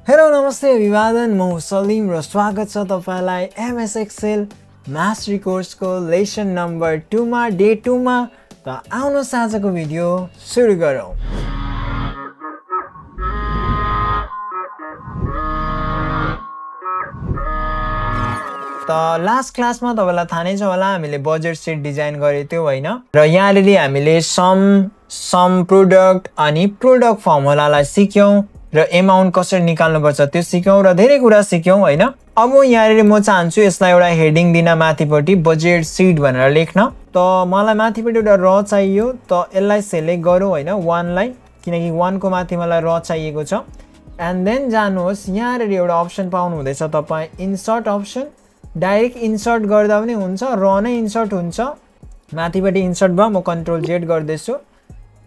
Hello नमस्ते अभिवादन म सलीम र स्वागत छ तपाईलाई एमएस एक्सेल मास्टरी कोर्सको लेसन नम्बर 2 मा डे 2 मा। त आउनुहोस् आजको भिडियो सुरु गरौँ। त लास्ट क्लासमा तपाईलाई थाहा नै छ होला हामीले बजेट सिट डिजाइन गरेको थियौ हैन र यहाँनेरि हामीले सम प्रोडक्ट अनि प्रोडक्ट फर्मुलालाई सिक्यौं र अमाउन्ट कसरी निकाल्नु पर्छ त्यो सिक्यौं र धेरै कुरा सिक्यौं हैन। अब यहाँनेरि म चाहन्छु यसलाई एउटा हेडिङ दिन माथिपट्टि बजेट सिट भनेर लेख्न। त मलाई माथिपट्टि एउटा र चाहियो त यसलाई सिलेक्ट गरौँ हैन 1 लाई, किनकि 1 को माथि मलाई र चाहिएको छ। एन्ड देन जानुहोस् यहाँनेरि एउटा अप्सन पाउनु हुँदैछ तपाई इन्सर्ट अप्सन। डाइरेक्ट इन्सर्ट गर्दा पनि हुन्छ, र नै इन्सर्ट हुन्छ। माथिपट्टि इन्सर्ट भयो, म कन्ट्रोल जेड गर्दैछु,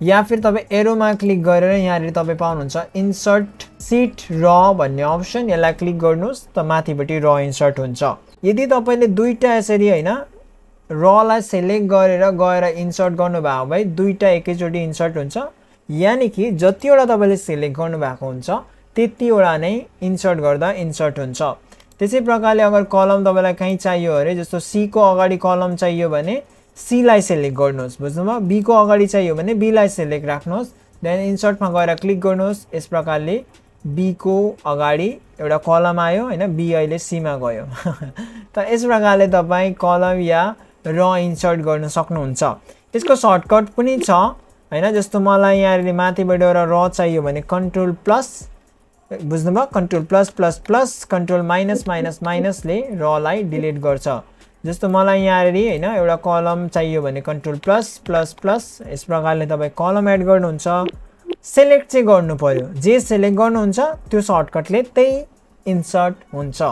या फिर तपाईं एरोमा क्लिक गरेर यहाँनेरि तपाईं पाउनुहुन्छ इन्सर्ट सिट र भन्ने अप्सन। यसलाई क्लिक गर्नुस् त माथिपट्टि र इन्सर्ट हुन्छ। यदि तपाईले दुईटा यसरी हैन र लाई सिलेक्ट गरेर गएर इन्सर्ट गर्नुभयो भए दुईटा एकैचोटी इन्सर्ट हुन्छ, यानी कि जतिवटा तपाईले सिलेक्ट गर्नुभएको हुन्छ त्यतिवटा नै इन्सर्ट गर्दा इन्सर्ट हुन्छ। त्यसै प्रकारले अगर कलम तपाईलाई कहीँ चाहियो अरे, जस्तो सी को अगाडि कलम चाहियो भने सी लाई सिलेक्ट गर्नुहोस्, बुझ्नुभयो। बी को अगाडि चाहियो भने बी लाई सिलेक्ट राख्नुहोस्, देन इन्सर्टमा गएर क्लिक गर्नुहोस्। यस प्रकारले बी को अगाडि एउटा कलम आयो हैन, बी अहिले सी मा गयो। त यस प्रकारले तपाई कलम या र इन्सर्ट गर्न सक्नुहुन्छ। यसको सर्टकट पनि छ हैन, जस्तो मलाई यहाँ माथिबाट एउटा र चाहियो भने कन्ट्रोल प्लस, बुझ्नुभयो, control plus plus plus control minus minus माइनसले र लाई डिलिट गर्छ। जस्तो मलाई यहाँनेरि हैन एउटा कलम चाहियो भने कन्ट्रोल प्लस प्लस प्लस, यस प्रकारले तपाई कलम एड गर्नुहुन्छ। सिलेक्ट चाहिँ गर्नु पर्यो, जे सिलेक्ट गर्नुहुन्छ त्यो सर्टकटले त्यही इन्सर्ट हुन्छ।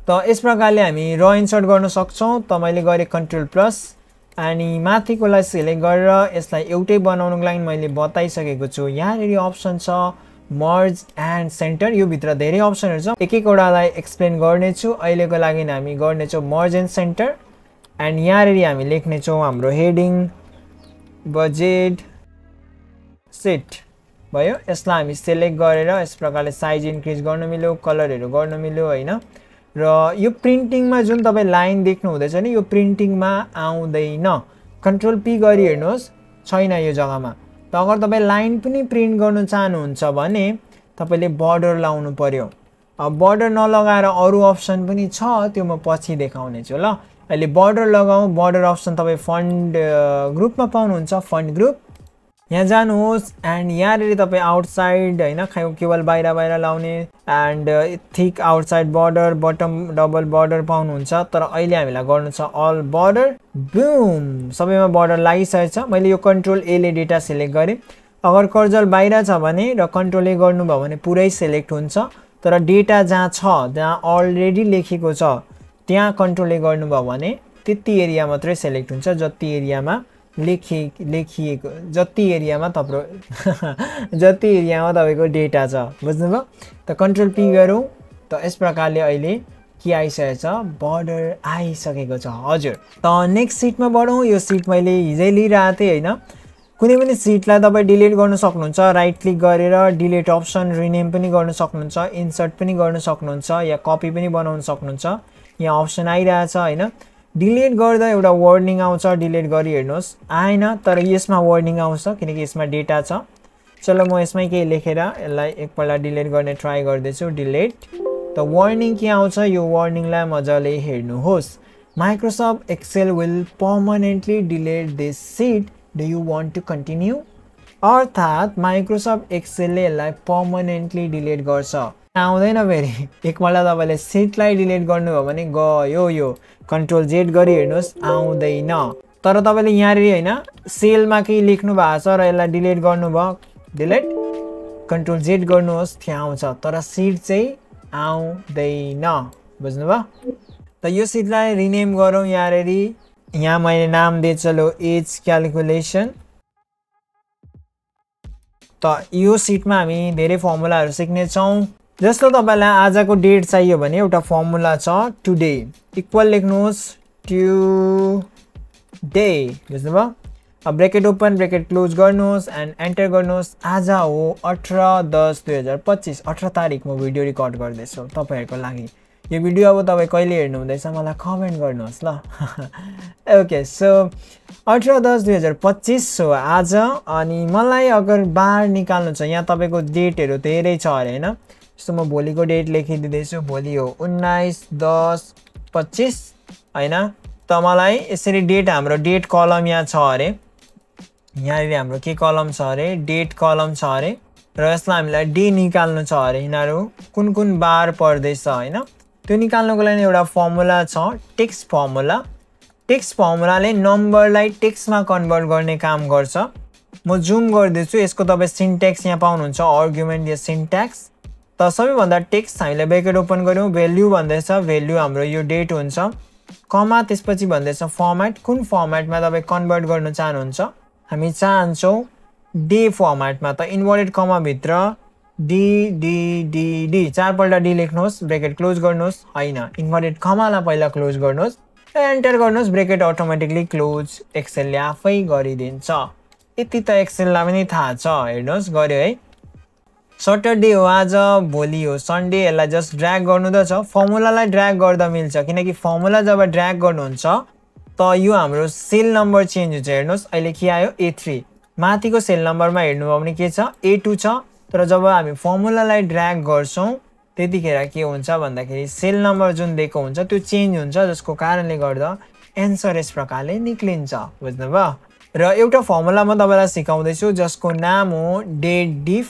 त यस प्रकारले हामी र इन्सर्ट गर्न सक्छौं। त मैले गरे कन्ट्रोल प्लस अनि माथिकोलाई सिलेक्ट गरेर यसलाई एउटै बनाउनको लागि मैले बताइसकेको छु। यहाँनेरि अप्सन छ मर्ज एन्ड सेन्टर, यो भित्र धेरै अप्सनहरु छ, एक-एकवटालाई एक्सप्लेन गर्नेछु। अहिलेको लागि हामी गर्नेछौं मर्ज एन्ड सेन्टर। एन्ड यहाँनेरि हामी लेख्नेछौं हाम्रो हेडिङ बजेट सिट भयो। यसलाई हामी सिलेक्ट गरेर यस प्रकारले साइज इन्क्रिज गर्न मिल्यो, कलरहरु गर्न मिल्यो हैन। र यो प्रिन्टिङमा जुन तपाई लाइन देख्नु हुँदैछ नि, यो प्रिन्टिङमा आउँदैन। कन्ट्रोल पी गरी हेर्नुहोस्, छैन यो जग्गामा। त अगर तपाई लाइन पनि प्रिन्ट गर्न चाहनुहुन्छ भने तपाईले बर्डर लाउनु पर्यो। अब बर्डर नलगाएर अरु अप्सन पनि छ, त्यो म पछि देखाउने छु ल। अहिले बर्डर लगाऊ। बर्डर अप्सन तपाई फन्ट ग्रुपमा पाउनुहुन्छ, फन्ट ग्रुप। यहाँ जानुहोस् एन्ड यहाँनेरि तपाई आउटसाइड हैन केवल बाहिर बाहिर लाउने and thick outside border, bottom double border पाउनुहुन्छ। तर अहिले हामीलाई गर्नु छ अल बर्डर। बुम, सबैमा बर्डर लागिसकेको छ। मैले यो कन्ट्रोल ए ले डेटा सिलेक्ट गरे। अगर कर्जर बाहिर छ भने र कन्ट्रोल ए गर्नुभयो भने पुरै सिलेक्ट हुन्छ। तर डेटा जहाँ छ, जहाँ अलरेडी लेखेको छ त्यहाँ कन्ट्रोल ए गर्नुभयो भने त्यति एरिया मात्रै सिलेक्ट हुन्छ, जति एरियामा लेखिएको जति एरियामा जति एरियामा तपाईको डेटा छ, बुझ्नुभयो। त कन्ट्रोल पी गरौँ। त यस प्रकारले अहिले के आइसकेको छ, बर्डर आइसकेको छ। हजुर, त नेक्स्ट सिटमा बढौँ। यो सिट मैले हिजै लिइरहेको थिएँ हैन। कुनै पनि सिटलाई तपाई डिलिट गर्न सक्नुहुन्छ, राइट क्लिक गरेर डिलिट अप्सन, रिनेम पनि गर्न सक्नुहुन्छ, इन्सर्ट पनि गर्न सक्नुहुन्छ, या कपी पनि बनाउन सक्नुहुन्छ। यहाँ अप्सन आइरहेछ हैन। डिलिट गर्दा एउटा वार्निङ आउँछ, डिलिट गरी हेर्नुहोस्, आएन। तर यसमा वार्निङ आउँछ किनकि यसमा डेटा छ। चलो म यसमै केही लेखेर यसलाई एकपल्ट डिलिट गर्ने ट्राई गर्दैछु, डिलिट। त वार्निङ के आउँछ, यो वार्निङलाई मजाले हेर्नुहोस्। Microsoft Excel will permanently delete this sheet, do you want to continue. अर्थात् माइक्रोसफ्ट एक्सेलले यसलाई पर्मानेन्टली डिलिट गर्छ, आउँदैन फेरि। एकपल्ट तपाईले सिटलाई डिलिट गर्नुभयो भने गयो यो। कन्ट्रोल जेड गरी हेर्नुहोस्, आउँदैन। तर तपाईले यहाँनेरि हैन सेलमा केही लेख्नु भएको छ र यसलाई डिलिट गर्नुभयो, डिलिट कन्ट्रोल जेड गर्नुहोस्, त्यहाँ आउँछ। तर सिट चाहिँ आउँदैन, बुझ्नुभयो। त यो सिटलाई रिनेम गरौँ। यहाँनेरि यहाँ मैले नाम दिए चलो एज क्याल्कुलेसन। त यो सिटमा हामी धेरै फर्मुलाहरु सिक्ने छौं। जस्तो तपाईलाई आजको डेट चाहियो भने एउटा फर्मुला छ टुडे इक्वल लेख्नुहोस् टुडे, बुझ्नुभयो। ब्रेकेट ओपन ब्रेकेट क्लोज गर्नुहोस् एन्ड एन्टर गर्नुहोस्। आज हो 18/10/2025 18 तारिक म भिडियो रेकर्ड गर्दैछु तपाईहरुको लागि। यो भिडियो अब तपाई कहिले हेर्नु हुँदैछ मलाई कमेन्ट गर्नुहोस् ल। ओके सो 18/10/2025 सो आज अनि मलाई अगर बार निकाल्नु छ यहाँ तपाईको डेटहरु धेरै छ अरे हैन। सो म भोलिको डेट लेखिदिदैछु। भोलि हो 19/25 हैन। त मलाई यसरी डेट हाम्रो डेट कलम यहाँ छ अरे। यहाँ हाम्रो के कलम छ अरे डेट कलम छ अरे र यसलाई हामीलाई डे निकाल्नु छ अरे। यिनीहरु कुन कुन बार पर्दैछ हैन त्यो निकाल्नको लागि एउटा फर्मुला छ टेक्स्ट फर्मुला। टेक्स्ट फर्मुलाले नम्बरलाई टेक्स्टमा कन्भर्ट गर्ने काम गर्छ। म जुम गर्दैछु यसको तपाई सिन्ट्याक्स यहाँ पाउनुहुन्छ आर्गुमेन्ट या सिन्ट्याक्स। त सबैभन्दा टेक्स्ट हामीले ब्रेकेट ओपन गर्यौं भ्यालु भन्दैछ भ्यालु हाम्रो यो डेट हुन्छ कमा त्यसपछि भन्दैछ फर्मेट कुन फर्मेटमा तपाई कन्भर्ट गर्न चाहनुहुन्छ। हामी चाहन्छौं डे फर्मेटमा। त इन्भर्टेड कमा भित्र डी डी डी डी चारपल्ट डी लेख्नुहोस् ब्रेकेट क्लोज गर्नुहोस् हैन इन्भर्टेड कमालाई पहिला क्लोज गर्नुहोस् एन्टर गर्नुहोस् ब्रेकेट अटोमेटिकली क्लोज। एक्सेलले आफै गरिदिन्छ। यति त एक्सेललाई पनि थाहा छ हेर्नुहोस् गर्यो है। सटरडे हो आज भोलि हो सन्डे। यसलाई जस्ट ड्र्याग गर्नु त छ फर्मुलालाई ड्र्याग गर्दा मिल्छ किनकि फर्मुला जब ड्र्याग गर्नुहुन्छ त यो हाम्रो सेल नम्बर चेन्ज हुन्छ। हेर्नुहोस् अहिले के आयो A3 माथिको सेल नम्बरमा हेर्नुभयो भने के छ A2 छ। तर जब हामी फर्मुलालाई ड्र्याग गर्छौं त्यतिखेर के हुन्छ भन्दाखेरि सेल नम्बर जुन दिएको हुन्छ त्यो चेन्ज हुन्छ जसको कारणले गर्दा एन्सर यस प्रकारले निक्लिन्छ। बुझ्नुभयो। र एउटा फर्मुला म तपाईलाई सिकाउँदैछु जसको नाम हो डेट डिफ।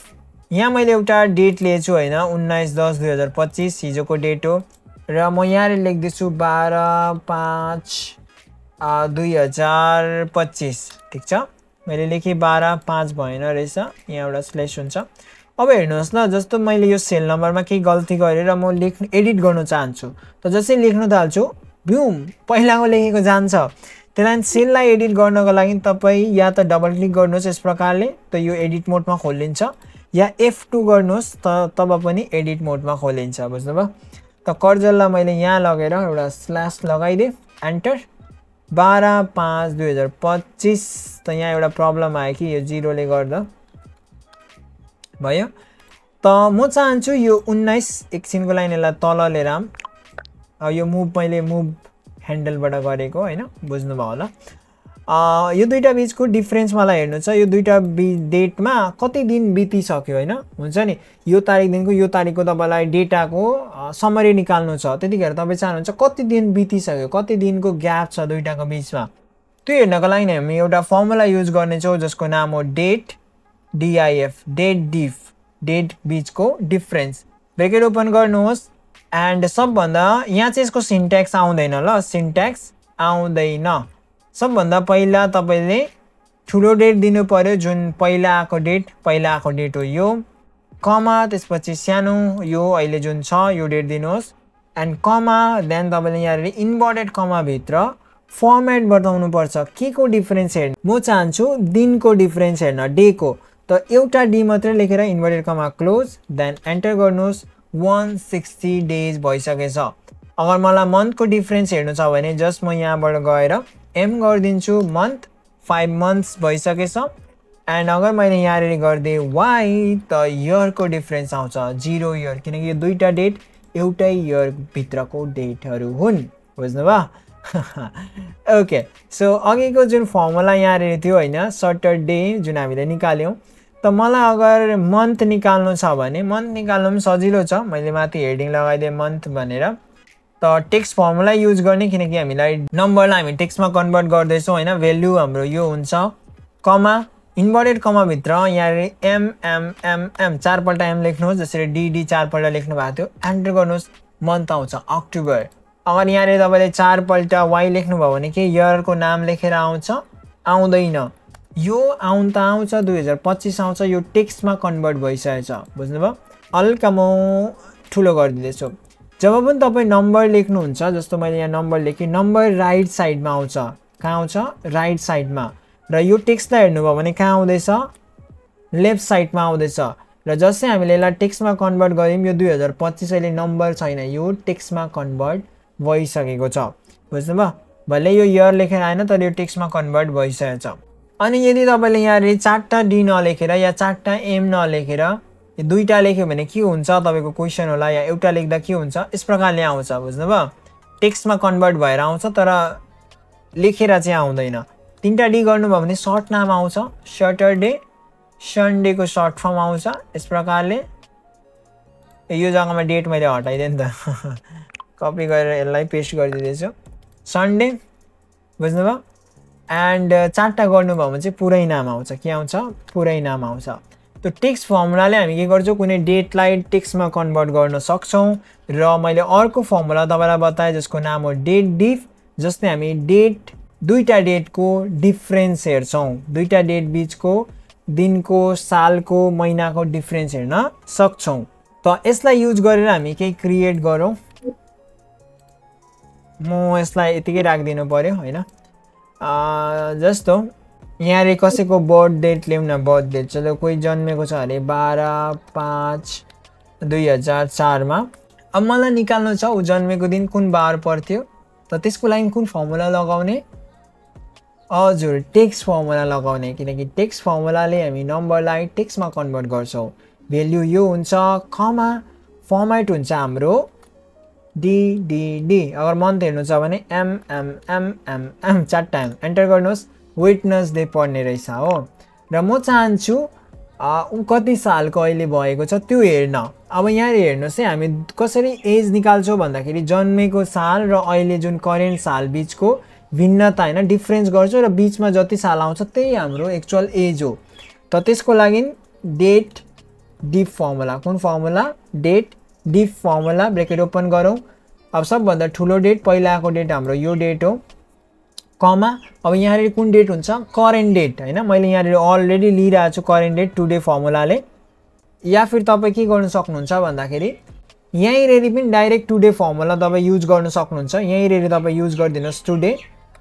यहाँ मैले एउटा डेट लिएछु हैन 19/10/2025 हिजोको डेट हो र म यहाँ लेख्दैछु 12/5/2025 ठीक छ। मैले लेखे 12/5 भएन रहेछ यहाँ एउटा स्ल्याश हुन्छ। अब हेर्नुहोस् न जस्तो मैले यो सेल नम्बरमा के गल्ती गरेर म लेख्न एडिट गर्न चाहन्छु त जसै लेख्न थाल्छु ब्युम पहिलाको लेखेको जान्छ। त्यसलाई सेललाई एडिट गर्नको लागि तपाई या त डबल क्लिक गर्नुहोस् यस प्रकारले त यो एडिट मोडमा खोलिन्छ या F2 गर्नुहोस् तब पनि एडिट मोडमा खोलिन्छ। बुझ्नुभयो। त कर्जरलाई मैले यहाँ लगेर एउटा स्ल्याश लगाइदिए एन्टर 12/5/2025 त यहाँ एउटा प्रब्लम आयो कि यो 0 ले गर्दा भयो। त म चाहन्छु यो 19 एकछिनको लागि यसलाई तल लिएर यो मुभ मैले मुभ ह्यान्डलबाट गरेको हैन बुझ्नुभयो होला। यो दुईटा बीचको डिफरेन्स मलाई हेर्नु छ। यो दुईटा डेटमा कति दिन बितिसक्यो हैन हुन्छ नि यो तारिकदेखिको यो तारिकको तपाईलाई डेटाको समरी निकाल्नु छ। त्यतिखेर तपाई चाहनुहुन्छ कति दिन बितिसक्यो कति दिनको ग्याप छ दुईटाको बीचमा त्यो हेर्नको लागि हामी एउटा फर्मुला युज गर्ने छौं जसको नाम हो डेट डिआइएफ डेट डिफ डेट बीचको डिफरेन्स। ब्रेकेट ओपन गर्नुहोस् एन्ड सबभन्दा यहाँ चाहिँ यसको सिन्ट्याक्स आउँदैन ल सिन्ट्याक्स आउँदैन। सबभन्दा पहिला तपाईले ठुलो डेट दिनु पर्यो जुन पहिला आको डेट हो यो कमा त्यसपछि सानो यो अहिले जुन छ यो डेट दिनुहोस् एन्ड कमा देन तपाईले यहाँ इन्भर्टेड कमा भित्र फर्मेट बताउनु पर्छ के को डिफरेन्स हेर्नु। म चाहन्छु दिनको डिफरेन्स हेर्न डे को त एउटा डी मात्रै लेखेर inverted comma close then enter गर्नुहोस् 160 डेज भइसकेछ। अगर मलाई मन्थको डिफरेन्स हेर्नु छ भने जस्ट म यहाँबाट गएर एम गरिदिन्छु मन्थ 5 मन्थ्स भइसकेछ एन्ड अगर मैले यहाँ गर्दिए वाइ त इयरको डिफरेन्स आउँछ 0 इयर किनकि यो दुईटा डेट एउटै इयर भित्रको डेटहरु हुन्। बुझ्नुभयो। ओके सो अघिको जुन फर्मुला यहाँ थियो हैन सटरडे जुन हामीले निकाल्यौं त मलाई अगर मन्थ निकाल्नु छ भने मन्थ निकाल्नु पनि सजिलो छ। मैले माथि हेडिङ लगाइदिए मन्थ भनेर त टेक्स्ट फर्मुला युज गर्ने किनकि हामीलाई नम्बरलाई हामी टेक्स्टमा कन्भर्ट गर्दै छौं हैन। भ्यालु हाम्रो यो हुन्छ कमा इन्भर्टेड कमा भित्र यहाँ एम एम एम एम चारपल्ट एम लेख्नुहोस् जसरी डी डी चारपल्ट लेख्नु भएको थियो एन्टर गर्नुहोस् मन्थ आउँछ अक्टोबर। अगर यहाँ तपाईले चारपल्ट वाइ लेख्नु भयो भने के इयरको नाम लेखेर आउँछ आउँदैन यो आउन त आउँछ 2025 आउँछ यो टेक्स्टमा कन्भर्ट भइसकेछ। बुझ्नुभयो। हल्का म ठुलो गरिदिदैछु। जब पनि तपाई नम्बर लेख्नुहुन्छ जस्तो मैले यहाँ नम्बर लेखे नम्बर राइट साइडमा आउँछ कहाँ आउँछ राइट साइडमा र यो टेक्स्टलाई हेर्नुभयो भने कहाँ आउँदैछ लेफ्ट साइडमा आउँदैछ र जसै हामीले यसलाई टेक्स्टमा कन्भर्ट गर्यौं यो 2025 अहिले नम्बर छैन यो टेक्स्टमा कन्भर्ट भइसकेको छ। बुझ्नुभयो। भले यो इयर लेखेर आएन तर यो टेक्स्टमा कन्भर्ट भइसकेछ। अनि यदि तपाईले यहाँ चारटा डी नलेखेर या चारटा एम नलेखेर यो दुईटा लेख्यो भने के हुन्छ तपाईको क्वेशन होला, या एउटा लेख्दा के हुन्छ, यस प्रकारले आउँछ। बुझ्नुभयो? टेक्स्टमा कन्भर्ट भएर आउँछ तर लेखेर चाहिँ आउँदैन। तीनटा डी गर्नुभयो भने सर्ट नाम आउँछ, सटरडे, सन्डे को सर्ट फर्म आउँछ। यस प्रकारले यो जग्गामा डेट मैले हटाइदिएँ नि त कपी गरेर यसलाई पेस्ट गरिदिँदैछु, सन्डे। बुझ्नुभयो? एन्ड चारटा गर्नुभयो भने चाहिँ पुरै नाम आउँछ। के आउँछ? पुरै नाम आउँछ। त्यो टेक्स्ट फर्मुलाले हामी के गर्छौँ, कुनै डेटलाई टेक्स्टमा कन्भर्ट गर्न सक्छौँ। र मैले अर्को फर्मुला तपाईँलाई बताएँ जसको नाम हो डेट डिफ, जसले हामी डेट दुईटा डेटको डिफरेन्स हेर्छौँ, दुईटा डेट बिचको दिनको, सालको, महिनाको डिफरेन्स हेर्न सक्छौँ। त यसलाई युज गरेर हामी केही क्रिएट गरौँ। म यसलाई यतिकै राखिदिनु पर्यो होइन। जस्तो यहाँ कसैको बर्थ डेट ल्याउँ न, बर्थ डेट। चलो कोही जन्मेको छ अरे 12/5/2004 मा। अब मलाई निकाल्नु छ ऊ जन्मेको दिन कुन बार पर्थ्यो, त त्यसको लागि कुन फर्मुला लगाउने? हजुर, टेक्स्ट फर्मुला लगाउने, किनकि टेक्स्ट फर्मुलाले हामी नम्बरलाई टेक्स्टमा कन्भर्ट गर्छौँ। भेल्यु यो हुन्छ, कमा फर्मेट हुन्छ हाम्रो डी। अगर मन्थ हेर्नु छ भने एम चारटा एम एन्टर गर्नुहोस्। वेटनेसडे पर्ने रहेछ हो। र म चाहन्छु ऊ कति सालको अहिले भएको छ त्यो हेर्न। अब यहाँ हेर्नुहोस् है, हामी कसरी एज निकाल्छौँ भन्दाखेरि जन्मेको साल र अहिले जुन करेन्ट साल बिचको भिन्नता होइन, डिफरेन्स गर्छौँ र बिचमा जति साल आउँछ त्यही हाम्रो एक्चुअल एज हो। त त्यसको लागि डेट डिफ फर्मुला, कुन formula? Date dif formula, bracket open गरौँ। अब सबभन्दा ठुलो डेट, पहिलाको डेट हाम्रो यो डेट हो, कमा। अब यहाँ कुन डेट हुन्छ? करेन्ट डेट होइन। मैले यहाँ अलरेडी लिइरहेको छु करेन्ट डेट टुडे फर्मुलाले। या फिर तपाईँ के गर्नु सक्नुहुन्छ भन्दाखेरि यहीँनेरि पनि डाइरेक्ट टुडे फर्मुला तपाईँ युज गर्न सक्नुहुन्छ। यहीँनेरि तपाईँ युज गरिदिनुहोस् today,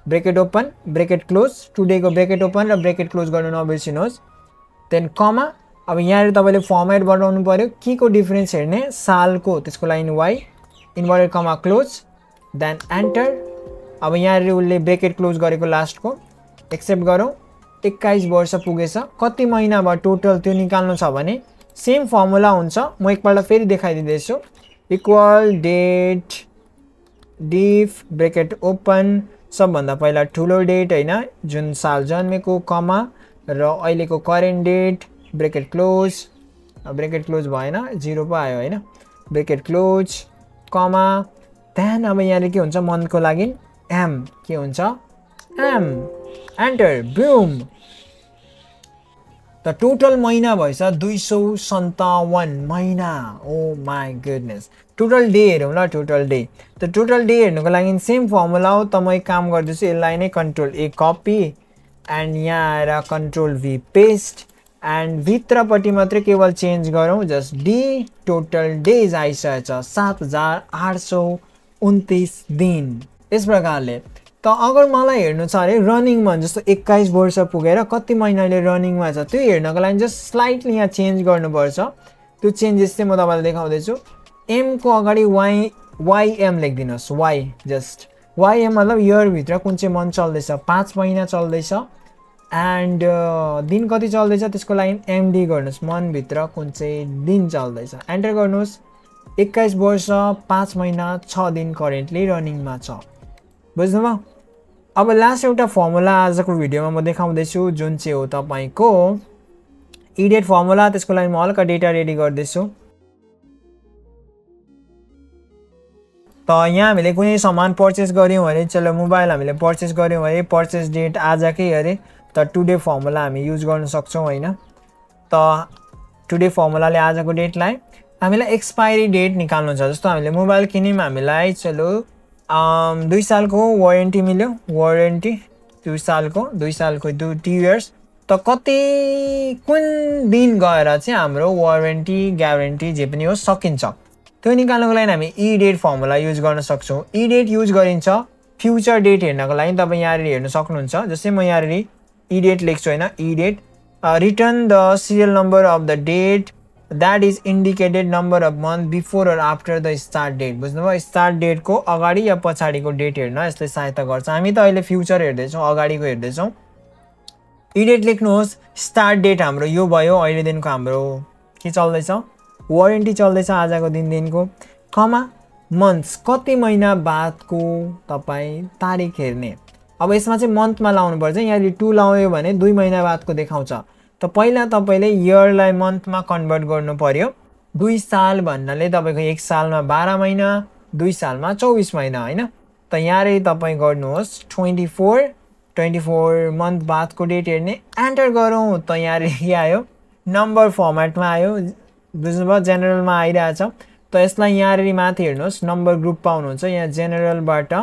bracket open, bracket close, टुडेको ब्रेकेट ओपन र ब्रेकेट क्लोज गर्नु नबिर्सिनुहोस्। देन कमा। अब यहाँ तपाईँले फर्मेट बनाउनु पर्यो, के को डिफरेन्स हेर्ने? सालको, त्यसको लागि Y, inverted comma close, then enter. अब यहाँ उसले ब्रेकेट क्लोज गरेको लास्टको एक्सेप्ट गरौँ। 21 वर्ष पुगेछ। कति महिना भयो टोटल त्यो निकाल्नु छ भने सेम फर्मुला हुन्छ। म एकपल्ट फेरि देखाइदिँदैछु। Equal date dif, bracket open, सबभन्दा पहिला ठुलो डेट होइन जुन साल जन्मेको, कमा, र अहिलेको current date, bracket close. Bracket close भएन, 0 पो आयो होइन, ब्रेकेट क्लोज, कमा। त्यहाँदेखि अब यहाँ के हुन्छ? मन्थको लागि एम, के हुन्छ? एम, एन्टर, ब्युम। त टोटल महिना भएछ 257 महिना। Oh my goodness. Total day हेरौँ ल, टोटल डे। त टोटल डे हेर्नुको लागि सेम फर्मुला हो। त म एक काम गर्दैछु, यसलाई नै कन्ट्रोल ए कपी एन्ड यहाँ आएर कन्ट्रोल भी पेस्ट एन्ड भित्रपट्टि मात्रै केवल चेन्ज गरौँ, जस्ट डी। टोटल डेज आइसकेछ 7829 दिन। यस प्रकारले। त अगर मलाई हेर्नु छ अरे रनिङमा, जस्तो 21 वर्ष पुगेर कति महिनाले रनिङमा छ त्यो हेर्नको लागि जस्ट स्लाइटली यहाँ चेन्ज गर्नुपर्छ। त्यो चेन्जेस चाहिँ म तपाईँलाई देखाउँदैछु। एम को अगाडि वाइएम लेखिदिनुहोस्, वाइ, जस्ट वाइएम मतलब इयरभित्र कुन चाहिँ मन्थ चल्दैछ, 5 महिना चल्दैछ। एन्ड दिन कति चल्दैछ त्यसको लागि एमडी गर्नुहोस्, मनभित्र कुन चाहिँ दिन चल्दैछ एन्टर गर्नुहोस्। 21 वर्ष 5 महिना 6 दिन करेन्टली रनिङमा छ। बुझ्नुभयो? अब लास्ट एउटा फर्मुला आजको भिडियोमा म देखाउँदैछु जुन चाहिँ हो तपाईँको इडेट फर्मुला। त्यसको लागि म हल्का डेटा रेडी गर्दैछु। त यहाँ हामीले कुनै सामान पर्चेस गऱ्यौँ अरे, चलो मोबाइल हामीले पर्चेस गऱ्यौँ अरे, पर्चेस डेट आजकै अरे, त टुडे फर्मुला हामी युज गर्न सक्छौँ होइन। त टुडे फर्मुलाले आजको डेटलाई हामीलाई एक्सपायरी डेट निकाल्नु छ। जस्तो हामीले मोबाइल किन्यौँ, हामीलाई चलो 2 सालको वारेन्टी मिल्यो, वारेन्टी 2 सालको 2 इयर्स। त कति कुन दिन गएर चाहिँ हाम्रो वारेन्टी ग्यारेन्टी जे पनि हो सकिन्छ त्यो निकाल्नको लागि हामी ई डेट फर्मुला युज गर्न सक्छौँ। ई डेट युज गरिन्छ फ्युचर डेट हेर्नको लागि। तपाईँ यहाँ हेर्न सक्नुहुन्छ। जस्तै म यहाँ ई डेट लेख्छु होइन, E date return the serial number of the date that is indicated number of month before or after the start date. बुझ्नुभयो? स्टार्ट डेटको अगाडि या पछाडिको डेट हेर्न यसले सहायता गर्छ। हामी त अहिले फ्युचर हेर्दैछौँ, अगाडिको हेर्दैछौँ। इ डेट लेख्नुहोस्, स्टार्ट डेट हाम्रो यो भयो, अहिलेदेखिको हाम्रो के चल्दैछ, वारेन्टी चल्दैछ आजको दिनदेखिको, कमा मन्थ्स कति महिना बादको तपाईँ तारिक हेर्ने। अब यसमा चाहिँ मन्थमा लाउनु पर्छ, यहाँले 2 लाउयो भने 2 महिना बादको देखाउँछ। त पहिला तपाईँले इयरलाई मन्थमा कन्भर्ट गर्नु पर्यो। 2 साल भन्नाले तपाईँको 1 सालमा 12 महिना, 2 सालमा 24 महिना होइन। त यहाँले तपाईँ गर्नुहोस् 24 मन्थ बादको डेट हेर्ने, एन्टर गरौँ। त यहाँले के आयो, नम्बर फर्मेटमा आयो, बुझ्नुभयो, जेनरलमा आइरहेछ। त यसलाई यहाँले माथि हेर्नुहोस्, नम्बर ग्रुप पाउनुहुन्छ, यहाँ जेनरलबाट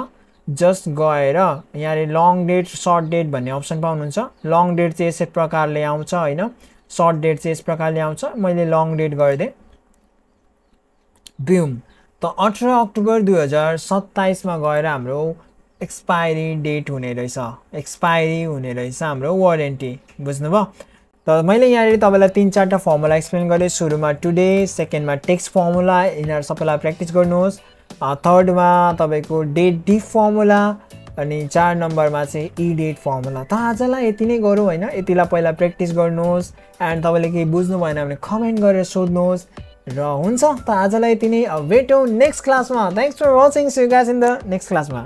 जस्ट गएर यहाँले लङ डेट सर्ट डेट भन्ने अप्सन पाउनुहुन्छ। लङ डेट चाहिँ यसै प्रकारले आउँछ होइन, सर्ट डेट चाहिँ यस प्रकारले आउँछ। मैले लङ डेट गरिदिएँ, ब्युम। त 18 अक्टोबर 2027 मा गएर हाम्रो एक्सपायरी डेट हुने रहेछ, एक्सपायरी हुने रहेछ हाम्रो वारेन्टी, बुझ्नुभयो। त मैले यहाँनिर तपाईँलाई 3-4टा फर्मुला एक्सप्लेन गरेँ। सुरुमा टुडे, सेकेन्डमा टेक्स्ट फर्मुला, यिनीहरू सबैलाई प्र्याक्टिस गर्नुहोस्। थर्डमा तपाईँको डेट डिफ फर्मुला, अनि 4 नम्बरमा चाहिँ इ डेट फर्मुला। त आजलाई यति नै गरौँ होइन, यतिलाई पहिला प्र्याक्टिस गर्नुहोस्। एन्ड तपाईँले केही बुझ्नु भएन भने कमेन्ट गरेर सोध्नुहोस्। र हुन्छ, त आजलाई यति नै, भेटौँ नेक्स्ट क्लासमा। Thanks for watching, see you guys in the next क्लासमा।